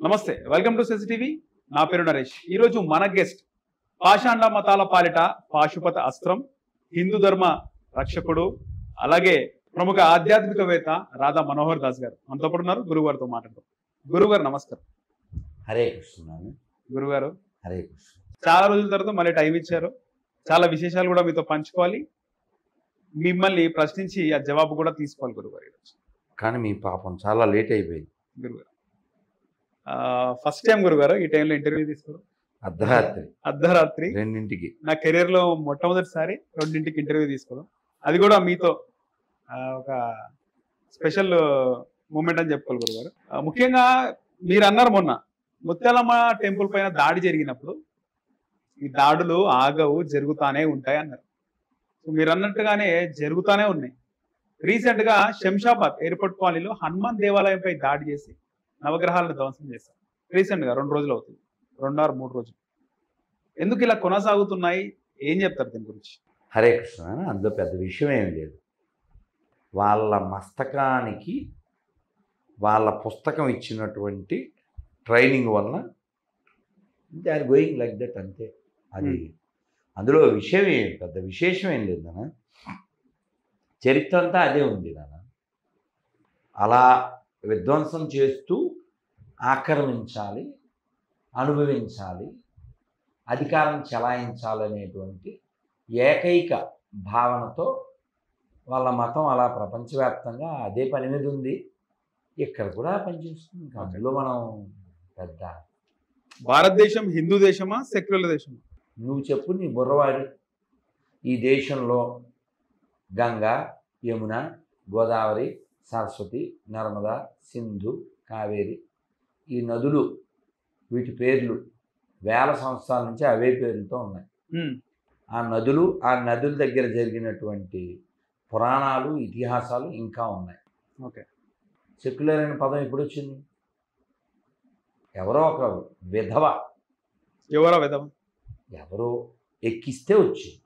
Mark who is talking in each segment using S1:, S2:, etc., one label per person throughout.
S1: నమస్తే, welcome to సెన్సిటివి. నా పేరు నరేష్. ఈరోజు మన గెస్ట్ పాషాండ మతాల పాలిట పాశుపత అస్త్రం, హిందూ ధర్మ రక్షకుడు, అలాగే ప్రముఖ ఆధ్యాత్మికవేత్త రాధా మనోహర్ దాస్ గారు మనతో పాటు ఉన్నారు. గురుగారితో మాట్లాడతాం. గురుగారు నమస్కారం.
S2: హరే కృష్ణ.
S1: గురుగారు
S2: హరే కృష్ణ.
S1: చాలా రోజుల తర్వాత మళ్ళీ టైం ఇచ్చారు. చాలా విశేషాలు కూడా మీతో పంచుకోవాలి, మిమ్మల్ని ప్రశ్నించి ఆ జవాబు కూడా తీసుకోవాలి గురుగారు ఈరోజు.
S2: కానీ మీ పాపం చాలా లేట్ అయిపోయింది.
S1: గురుగారు ఫస్ట్ టైం గురుగారు ఈ టైంలో ఇంటర్వ్యూ తీసుకోవడం. అర్ధరాత్రి
S2: 2ంటికి
S1: నా కెరీర్ లో మొట్టమొదటిసారి 2ంటికి ఇంటర్వ్యూ తీసుకోవడం, అది కూడా మీతో ఒక స్పెషల్ మూమెంట్ అని చెప్పుకోవాలి గురుగారు. ముఖ్యంగా మీరు అన్నారు మొన్న ముత్యాలమ్మ టెంపుల్ పైన దాడి జరిగినప్పుడు ఈ దాడులు ఆగవు, జరుగుతానే ఉంటాయి అన్నారు. మీరు అన్నట్టుగానే జరుగుతానే ఉన్నాయి. రీసెంట్ గా శంషాబాద్ ఎయిర్పోర్ట్ కాలనీలో హనుమాన్ దేవాలయంపై దాడి చేసి నవగ్రహాలను ధ్వంసం చేశారు. రీసెంట్ గా 2 రోజులు అవుతుంది, 2 or 3 రోజులు. ఎందుకు ఇలా కొనసాగుతున్నాయి, ఏం చెప్తారు దీని గురించి?
S2: హరే కృష్ణ. అందులో పెద్ద విషయం ఏమి లేదు. వాళ్ళ మస్తకానికి వాళ్ళ పుస్తకం ఇచ్చినటువంటి ట్రైనింగ్ వలన they are going like that, అంతే. అది అందులో విషయం పెద్ద విశేషం ఏం లేదు నాన్న. చరిత్ర అంతా అదే ఉంది నాన్న. అలా విధ్వంసం చేస్తూ ఆక్రమించాలి, అనుభవించాలి, అధికారం చెలాయించాలనేటువంటి ఏకైక భావనతో వాళ్ళ మతం అలా ప్రపంచవ్యాప్తంగా అదే పని మీద ఉంది. ఇక్కడ కూడా పనిచేస్తుంది. అందులో మనం పెద్ద
S1: భారతదేశం హిందూ దేశమా, సెక్యులర్ దేశమా?
S2: నువ్వు చెప్పు, నీ బుర్రవాడి. ఈ దేశంలో గంగా, యమున, గోదావరి, సరస్వతి, నర్మదా, సింధు, కావేరి, ఈ నదులు, వీటి పేర్లు వేల సంవత్సరాల నుంచి అవే పేర్లతో ఉన్నాయి. ఆ నదుల దగ్గర జరిగినటువంటి పురాణాలు, ఇతిహాసాలు ఇంకా ఉన్నాయి.
S1: ఓకే.
S2: సెక్యులర్ అనే పదం ఎప్పుడు వచ్చింది? ఎవరో ఒక విధవ ఎవరో ఎక్కిస్తే వచ్చింది.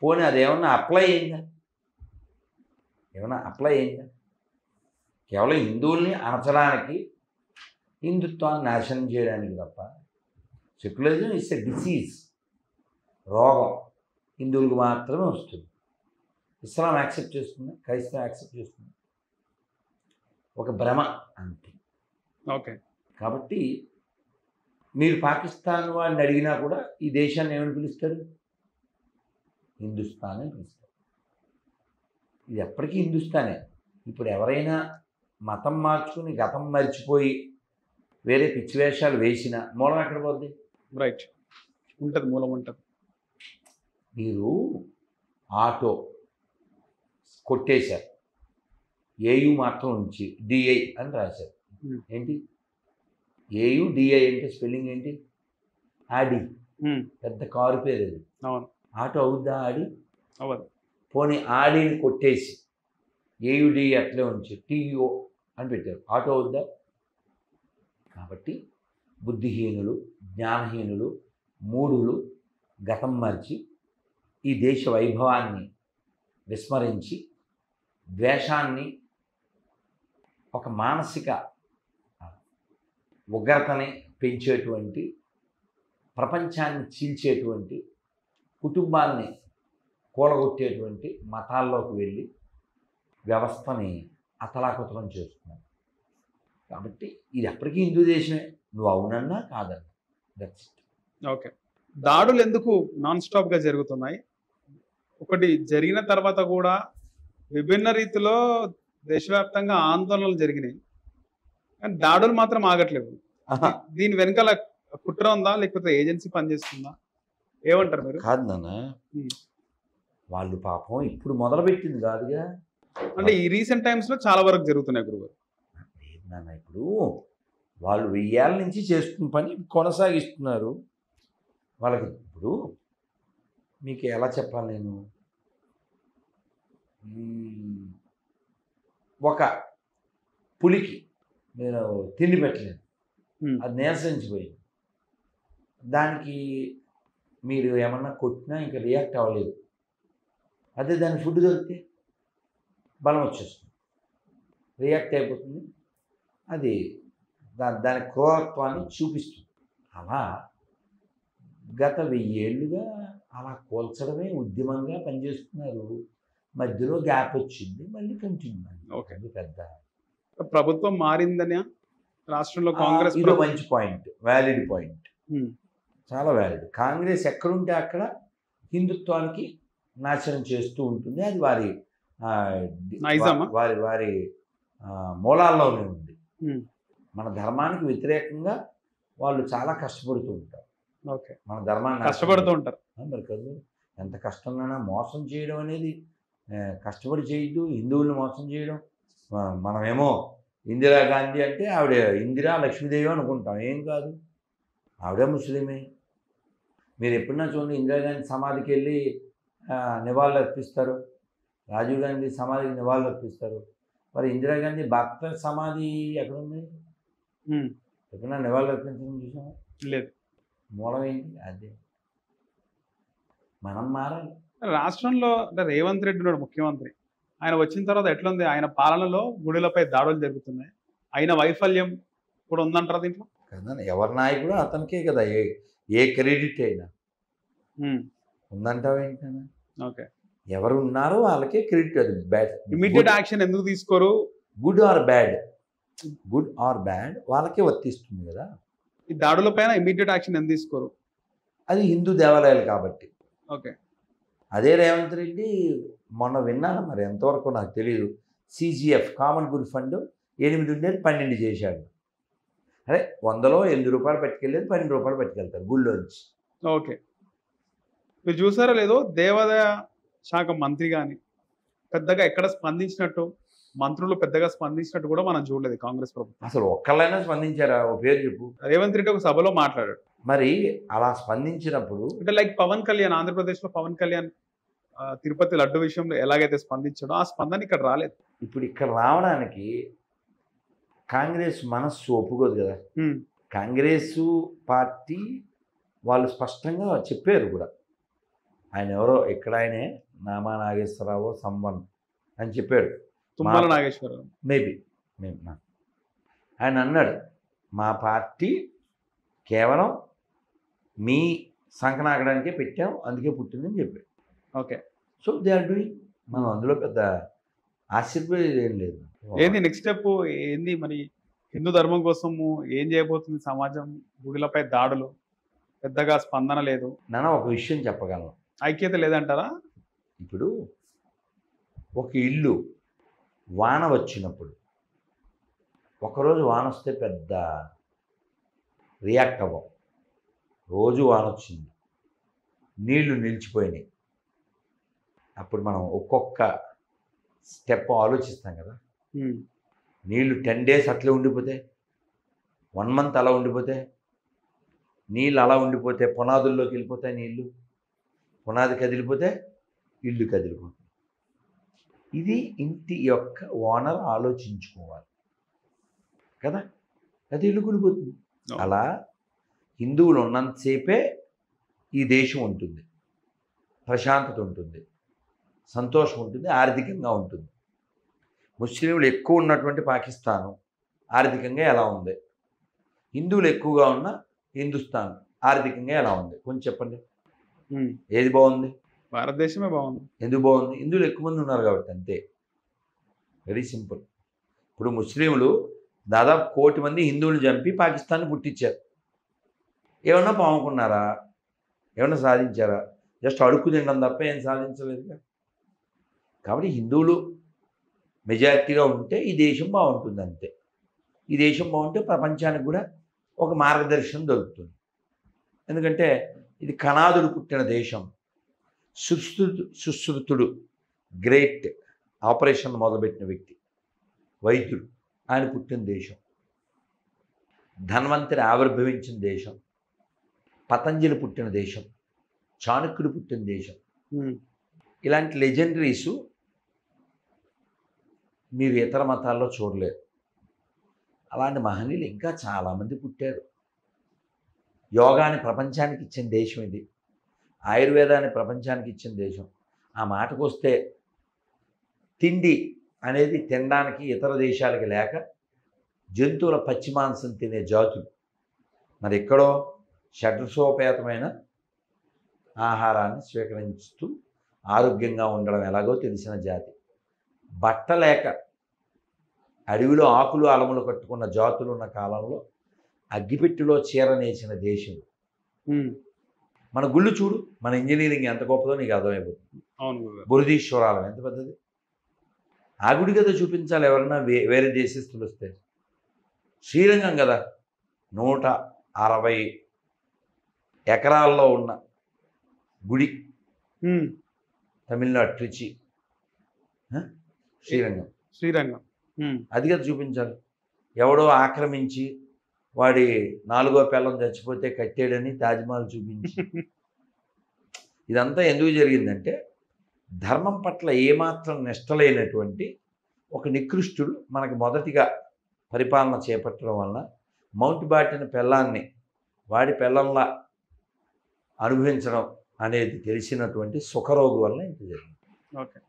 S2: పోనీ అదేమన్నా అప్లై అయిందా? కేవలం హిందువుల్ని అణచడానికి, హిందుత్వాన్ని నాశనం చేయడానికి తప్ప. సెక్యులరిజం ఇస్ ఎ డిసీజ్, రోగం. హిందువులకు మాత్రమే వస్తుంది. ఇస్లాం యాక్సెప్ట్ చేస్తుంది, క్రైస్తవం యాక్సెప్ట్ చేస్తుంది. ఒక భ్రమ, అంతే.
S1: ఓకే.
S2: కాబట్టి మీరు పాకిస్తాన్ వాడిని అడిగినా కూడా ఈ దేశాన్ని ఏమని పిలుస్తారు? హిందుస్థాన్ అని పిలుస్తారు. ఇది ఎప్పటికీ హిందుస్థానే. ఇప్పుడు ఎవరైనా మతం మార్చుకుని గతం మర్చిపోయి వేరే పిచ్చి వేషాలు వేసిన మూలం ఎక్కడ పోద్ది?
S1: రైట్, ఉంటుంది, మూలం ఉంటుంది.
S2: మీరు ఆటో కొట్టేశారు, ఏయు మాత్రం ఉంచి డిఐ అని రాశారు. ఏంటి ఏయు డిఐ అంటే స్పెల్లింగ్ ఏంటి? ఆడి. పెద్ద కారు పేరు అది. ఆటో అవుద్దా? ఆడి
S1: అవ్వదు.
S2: పోనీ ఆడిని కొట్టేసి ఏయుడి అట్లే ఉంచి టీఓ అని పెట్టారు, ఆటో అవుద్దా? కాబట్టి బుద్ధిహీనులు, జ్ఞానహీనులు, మూఢులు గతం మర్చి ఈ దేశ వైభవాన్ని విస్మరించి ద్వేషాన్ని, ఒక మానసిక ఉగ్రతని పెంచేటువంటి, ప్రపంచాన్ని చీల్చేటువంటి, కుటుంబాన్ని కూలగొట్టేటువంటి మతాల్లోకి వెళ్ళి వ్యవస్థని అతలాకుతలం చేస్తున్నారు. కాబట్టి ఇది ఎప్పటికీ హిందూ దేశమే, నువ్వు అవునన్నా కాదన్నా. That's it.
S1: ఓకే. దాడులు ఎందుకు నాన్ స్టాప్ గా జరుగుతున్నాయి? ఒకటి జరిగిన తర్వాత కూడా విభిన్న రీతిలో దేశవ్యాప్తంగా ఆందోళనలు జరిగినాయి, కానీ దాడులు మాత్రం ఆగట్లేవు. దీని వెనకాల కుట్ర ఉందా, లేకపోతే ఏజెన్సీ పనిచేస్తుందా? ఏమంటారు మీరు?
S2: కాదు నాన్న, వాళ్ళు పాపం ఇప్పుడు మొదలుపెట్టింది కాదుగా.
S1: అంటే ఈ రీసెంట్ టైమ్స్ లో చాలా వరకు జరుగుతున్నాయి గురుగారు.
S2: లేదు నాన్న, ఇప్పుడు వాళ్ళు 1000 ఏళ్ళ నుంచి చేస్తున్న పని కొనసాగిస్తున్నారు. వాళ్ళకి ఇప్పుడు మీకు ఎలా చెప్పాలి నేను? ఒక పులికి నేను తిండి పెట్టలేదు, అది నీరసించిపోయింది. దానికి మీరు ఏమన్నా కొట్టినా ఇంకా రియాక్ట్ అవ్వలేదు. అదే దాని ఫుడ్ దొరికితే బలం వచ్చేస్తుంది, రియాక్ట్ అయిపోతుంది. అది దాని క్రూరత్వాన్ని చూపిస్తుంది. అలా గత 1000 ఏళ్ళుగా అలా కూల్చడమే ఉద్యమంగా పనిచేస్తున్నారు. మధ్యలో గ్యాప్ వచ్చింది, మళ్ళీ కంటిన్యూ అయింది.
S1: ఓకే.
S2: అది పెద్ద
S1: ప్రభుత్వం మారిందని రాష్ట్రంలో కాంగ్రెస్
S2: ఇది మంచి పాయింట్, వ్యాలిడ్ పాయింట్,
S1: ఉమ్,
S2: చాలా వ్యాలిడ్. కాంగ్రెస్ ఎక్కడుంటే అక్కడ హిందుత్వానికి నాశనం చేస్తూ ఉంటుంది. అది వారి
S1: నైజమా?
S2: వారి మూలాల్లోనే ఉంది.
S1: ఉమ్,
S2: మన ధర్మానికి వ్యతిరేకంగా వాళ్ళు చాలా కష్టపడుతూ ఉంటారు.
S1: ఓకే.
S2: మన ధర్మాన్ని
S1: కష్టపడుతూ ఉంటారు.
S2: మరి కదా, ఎంత కష్టంగానైనా మోసం చేయడం అనేది కష్టపడి చేయొద్దు. హిందువుల్ని మోసం చేయడం, మనమేమో ఇందిరాగాంధీ అంటే ఆవిడ ఇందిరా లక్ష్మీదేవి అనుకుంటాం. ఏం కాదు, ఆవిడే ముస్లిమే. మీరు ఎప్పుడన్నా చూడండి, ఇందిరాగాంధీ సమాధికి వెళ్ళి నివాళులు అర్పిస్తారు, రాజీవ్ గాంధీ సమాధికి నివాళులు అర్పిస్తారు. మరి ఇందిరాగాంధీ భర్త సమాధి ఎక్కడుంది? ఎప్పుడన్నా నివాళులు అర్పించడం చూసామా?
S1: లేదు.
S2: మూలం ఏంటి? అదే మనం మారాలి.
S1: రాష్ట్రంలో అంటే రేవంత్ రెడ్డి ఉన్నాడు ముఖ్యమంత్రి. ఆయన వచ్చిన తర్వాత ఎట్లుంది? ఆయన పాలనలో గుడులపై దాడులు జరుగుతున్నాయి. ఆయన వైఫల్యం కూడా ఉందంటారా దీంట్లో?
S2: కదా, ఎవరి నాయకుడు అతనికే కదా ఏ క్రెడిట్ అయినా ఉందంటావు ఏంటన్నా?
S1: ఓకే.
S2: ఎవరు ఉన్నారో వాళ్ళకే క్రెడిట్. అది బ్యాడ్.
S1: ఇమీడియట్ యాక్షన్ ఎందుకు తీసుకోరు?
S2: గుడ్ ఆర్ బ్యాడ్ వాళ్ళకే వర్తిస్తుంది కదా.
S1: ఈ దాడుల పైన ఇమీడియట్ యాక్షన్ ఎందుకు తీసుకోరు?
S2: అది హిందూ దేవాలయాలు కాబట్టి.
S1: ఓకే.
S2: అదే రేవంత్ రెడ్డి మొన్న విన్నాను, మరి ఎంతవరకు నాకు తెలియదు, CGF కామన్ గుడ్ ఫండ్ 8 ఉండేది 12 చేశాడు. అరే 100లో 8 రూపాయలు పట్టుకెళ్ళేది 12 రూపాయలు పట్టుకెళ్తారు గుళ్ళోంచి.
S1: ఓకే. మీరు చూసారో లేదో, దేవాదాయ శాఖ మంత్రి కానీ పెద్దగా ఎక్కడ స్పందించినట్టు, మంత్రులు పెద్దగా స్పందించినట్టు కూడా మనం చూడలేదు కాంగ్రెస్ ప్రభుత్వం.
S2: అసలు ఒక్కళ్ళైనా స్పందించారా? ఓ పేరు చెప్పు.
S1: రేవంత్ రెడ్డి ఒక సభలో మాట్లాడాడు.
S2: మరి అలా స్పందించినప్పుడు
S1: అంటే లైక్ పవన్ కళ్యాణ్, ఆంధ్రప్రదేశ్లో పవన్ కళ్యాణ్ తిరుపతి లడ్డు విషయంలో ఎలాగైతే స్పందించాడో ఆ స్పందన ఇక్కడ రాలేదు.
S2: ఇప్పుడు ఇక్కడ రావడానికి కాంగ్రెస్ మనస్సు ఒప్పుకోదు కదా. కాంగ్రెస్ పార్టీ వాళ్ళు స్పష్టంగా చెప్పారు కూడా, ఆయన ఎవరో ఇక్కడ ఆయనే నామా నాగేశ్వరరావు సంవన్ అని చెప్పాడు.
S1: తుమ్మల నాగేశ్వరరావు
S2: మేబీ ఆయన అన్నాడు, మా పార్టీ కేవలం మీ సంకనాగడానికే పెట్టాం, అందుకే పుట్టిందని చెప్పాడు.
S1: Okay.
S2: So they are doing. మనం అందులో పెద్ద ఆశ్చర్యపోయేది ఏం లేదు.
S1: ఏంది నెక్స్ట్ స్టెప్ ఏంది? మరి హిందూ ధర్మం కోసము ఏం చేయబోతుంది సమాజం? గుడిలపై దాడులు, పెద్దగా స్పందన లేదు.
S2: నాన్న ఒక విషయం చెప్పగలను,
S1: ఐక్యత లేదంటారా?
S2: ఇప్పుడు ఒక ఇల్లు వాన వచ్చినప్పుడు, ఒకరోజు వాన వస్తే పెద్ద రియాక్ట్ అవ్వం. రోజు వాన వచ్చింది, నీళ్లు నిలిచిపోయినాయి, అప్పుడు మనం ఒక్కొక్క స్టెప్ ఆలోచిస్తాం కదా. నీళ్లు 10 days అట్లే ఉండిపోతే, 1 month అలా ఉండిపోతే, నీళ్ళు అలా ఉండిపోతే పునాదుల్లోకి వెళ్ళిపోతాయి నీళ్ళు, పునాది కదిలిపోతే ఇల్లు కదిలిపోతుంది. ఇది ఇంటి యొక్క ఓనర్ ఆలోచించుకోవాలి కదా, అది ఇల్లు కూలిపోతుంది. అలా హిందువులు ఉన్నంతసేపే ఈ దేశం ఉంటుంది, ప్రశాంతత ఉంటుంది, సంతోషం ఉంటుంది, ఆర్థికంగా ఉంటుంది. ముస్లింలు ఎక్కువ ఉన్నటువంటి పాకిస్తాను ఆర్థికంగా ఎలా ఉంది, హిందువులు ఎక్కువగా ఉన్న హిందుస్థాన్ ఆర్థికంగా ఎలా ఉంది? కొంచెం చెప్పండి, ఏది బాగుంది?
S1: భారతదేశమే బాగుంది.
S2: ఎందుకు బాగుంది? హిందువులు ఎక్కువ మంది ఉన్నారు కాబట్టి, అంతే. Very simple. ఇప్పుడు ముస్లింలు దాదాపు 1 కోటి మంది హిందువులు చంపి పాకిస్తాన్ని పుట్టించారు. ఏమన్నా పాముకున్నారా? ఏమన్నా సాధించారా? జస్ట్ అడుక్కు తినడం తప్ప ఏం సాధించలేదు. కాబట్టి హిందువులు మెజారిటీగా ఉంటే ఈ దేశం బాగుంటుంది, అంతే. ఈ దేశం బాగుంటే ప్రపంచానికి కూడా ఒక మార్గదర్శనం దొరుకుతుంది. ఎందుకంటే ఇది కణాదుడు పుట్టిన దేశం. సుశ్రుతుడు గ్రేట్ ఆపరేషన్ మొదలుపెట్టిన వ్యక్తి, వైద్యుడు, ఆయన పుట్టిన దేశం. ధన్వంతరి ఆవిర్భవించిన దేశం. పతంజలి పుట్టిన దేశం. చాణక్యుడు పుట్టిన దేశం. ఇలాంటి లెజెండరీసు మీరు ఇతర మతాల్లో చూడలేరు. అలాంటి మహనీయులు ఇంకా చాలామంది పుట్టారు. యోగాని ప్రపంచానికి ఇచ్చిన దేశం ఇది, ఆయుర్వేదాన్ని ప్రపంచానికి ఇచ్చిన దేశం. ఆ మాటకు వస్తే తిండి అనేది తినడానికి ఇతర దేశాలకి లేక జంతువుల పచ్చి మాంసం తినే జాతులు. మరి ఎక్కడో షడ్రసోపేతమైన ఆహారాన్ని స్వీకరిస్తూ ఆరోగ్యంగా ఉండడం ఎలాగో తెలిసిన జాతి. బట్ట లేక అడవిలో ఆకులు అలములు కట్టుకున్న జాతులు ఉన్న కాలంలో అగ్గిపెట్టిలో చీర నేసిన దేశం. మన గుళ్ళు చూడు, మన ఇంజనీరింగ్ ఎంత గొప్పదో నీకు అర్థమైపోతుంది.
S1: అవును గురుగారు.
S2: బురదీశ్వరాలయం ఎంత పెద్దది. ఆ గుడి కదా చూపించాలి ఎవరన్నా వేరే దేశస్తులు వస్తే. శ్రీరంగం కదా 160 ఎకరాల్లో ఉన్న గుడి, తమిళనాడు ట్రిచి.
S1: శ్రీరంగం
S2: అది కదా చూపించాలి. ఎవడో ఆక్రమించి వాడి 4వ పిల్లం చచ్చిపోతే కట్టాడని తాజ్మహల్ చూపించి. ఇదంతా ఎందుకు జరిగిందంటే ధర్మం పట్ల ఏమాత్రం నిష్ట లేనటువంటి ఒక నికృష్టుడు మనకి మొదటిగా పరిపాలన చేపట్టడం వలన మౌంట్ బాటన్ పెళ్ళాన్ని వాడి పెళ్ళంలా అనుభవించడం అనేది తెలిసినటువంటి సుఖరోగు వలన ఇంత జరిగింది.
S1: ఓకే.